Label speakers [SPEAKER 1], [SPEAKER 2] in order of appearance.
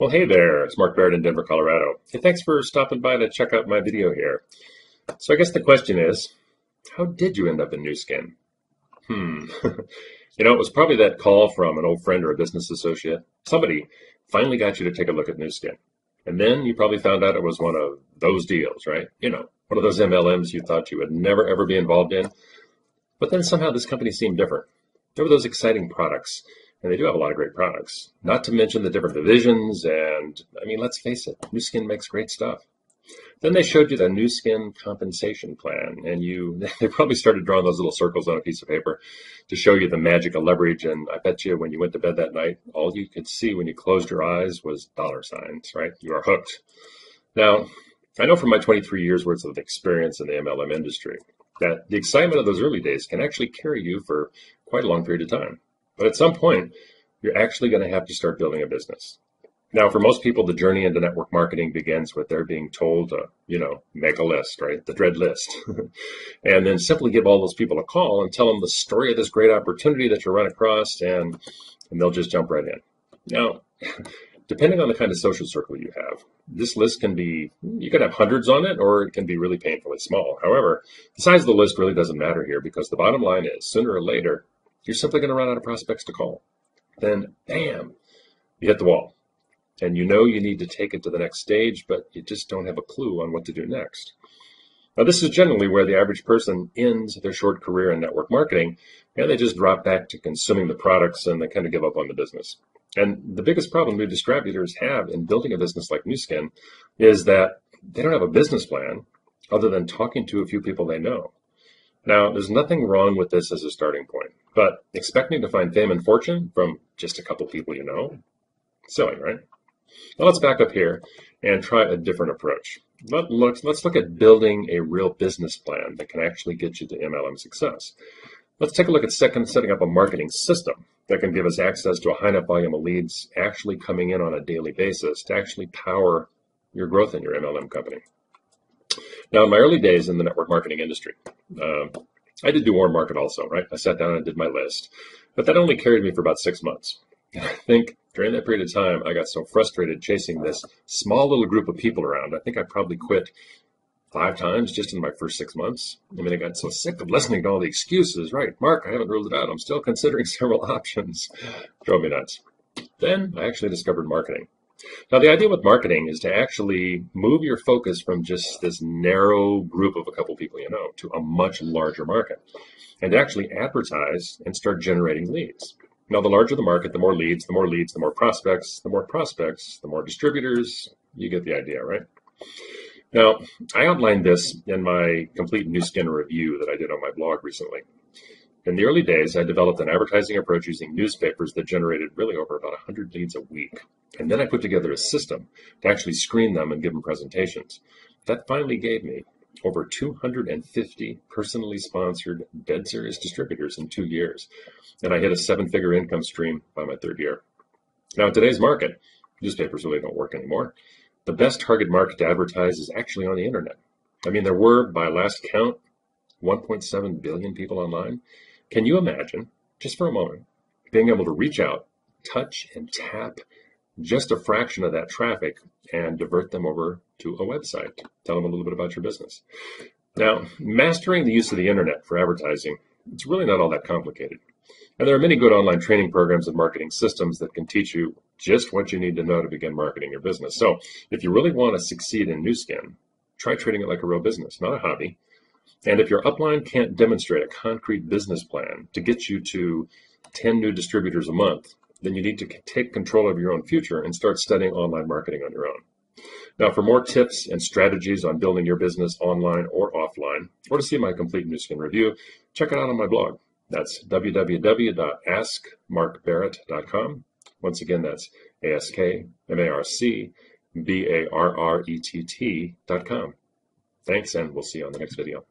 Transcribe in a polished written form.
[SPEAKER 1] Well, hey there, it's Mark Barrett in Denver, Colorado. Hey, thanks for stopping by to check out my video here. So I guess the question is, how did you end up in NuSkin? Hmm. It was probably that call from an old friend or a business associate. Somebody finally got you to take a look at NuSkin. And then you probably found out it was one of those deals, right? One of those MLMs you thought you would never ever be involved in. But then somehow this company seemed different. There were those exciting products, and they do have a lot of great products, not to mention the different divisions. And I mean, let's face it, NuSkin makes great stuff. Then they showed you the NuSkin compensation plan, and they probably started drawing those little circles on a piece of paper to show you the magic of leverage. And I bet you when you went to bed that night, all you could see when you closed your eyes was dollar signs, right? You are hooked. Now, I know from my 23 years worth of experience in the MLM industry that the excitement of those early days can actually carry you for quite a long period of time. But at some point, you're actually going to have to start building a business. Now, for most people, the journey into network marketing begins with their being told to, make a list, right? The dread list. And then simply give all those people a call and tell them the story of this great opportunity that you run across, and they'll just jump right in. Now, depending on the kind of social circle you have, this list you could have hundreds on it, or it can be really painfully small. However, the size of the list really doesn't matter here, because the bottom line is, sooner or later, you're simply going to run out of prospects to call. Then, bam, you hit the wall. And you need to take it to the next stage, but you just don't have a clue on what to do next. Now, this is generally where the average person ends their short career in network marketing, and they just drop back to consuming the products, and they kind of give up on the business. And the biggest problem new distributors have in building a business like NuSkin is that they don't have a business plan other than talking to a few people they know. Now, there's nothing wrong with this as a starting point, but expecting to find fame and fortune from just a couple people you know, silly, right? Now let's back up here and try a different approach. Let's look at building a real business plan that can actually get you to MLM success. Let's take a look at setting up a marketing system that can give us access to a high enough volume of leads actually coming in on a daily basis to actually power your growth in your MLM company. Now, in my early days in the network marketing industry, I did do warm market also, right? I sat down and did my list, but that only carried me for about 6 months. And I think during that period of time, I got so frustrated chasing this small little group of people around. I think I probably quit 5 times just in my first 6 months. I mean, I got so sick of listening to all the excuses, right? Mark, I haven't ruled it out. I'm still considering several options. Drove me nuts. Then I actually discovered marketing. Now, the idea with marketing is to actually move your focus from just this narrow group of a couple people to a much larger market, and to actually advertise and start generating leads. Now, the larger the market, the more leads, the more leads, the more prospects, the more prospects, the more distributors. You get the idea, right? Now, I outlined this in my complete NuSkin review that I did on my blog recently. In the early days, I developed an advertising approach using newspapers that generated really over about 100 leads a week. And then I put together a system to actually screen them and give them presentations. That finally gave me over 250 personally sponsored, dead serious distributors in 2 years. And I hit a 7-figure income stream by my 3rd year. Now, in today's market, newspapers really don't work anymore. The best target market to advertise is actually on the internet. I mean, there were, by last count, 1.7 billion people online. Can you imagine, just for a moment, being able to reach out, touch, and tap just a fraction of that traffic and divert them over to a website? Tell them a little bit about your business. Now, mastering the use of the internet for advertising, it's really not all that complicated. And there are many good online training programs and marketing systems that can teach you just what you need to know to begin marketing your business. So if you really want to succeed in NuSkin, try treating it like a real business, not a hobby. And if your upline can't demonstrate a concrete business plan to get you to 10 new distributors a month, then you need to take control of your own future and start studying online marketing on your own. Now, for more tips and strategies on building your business online or offline, or to see my complete NuSkin review, check it out on my blog. That's www.askmarkbarrett.com. Once again, that's AskMarkbarrett.com. Thanks, and we'll see you on the next video.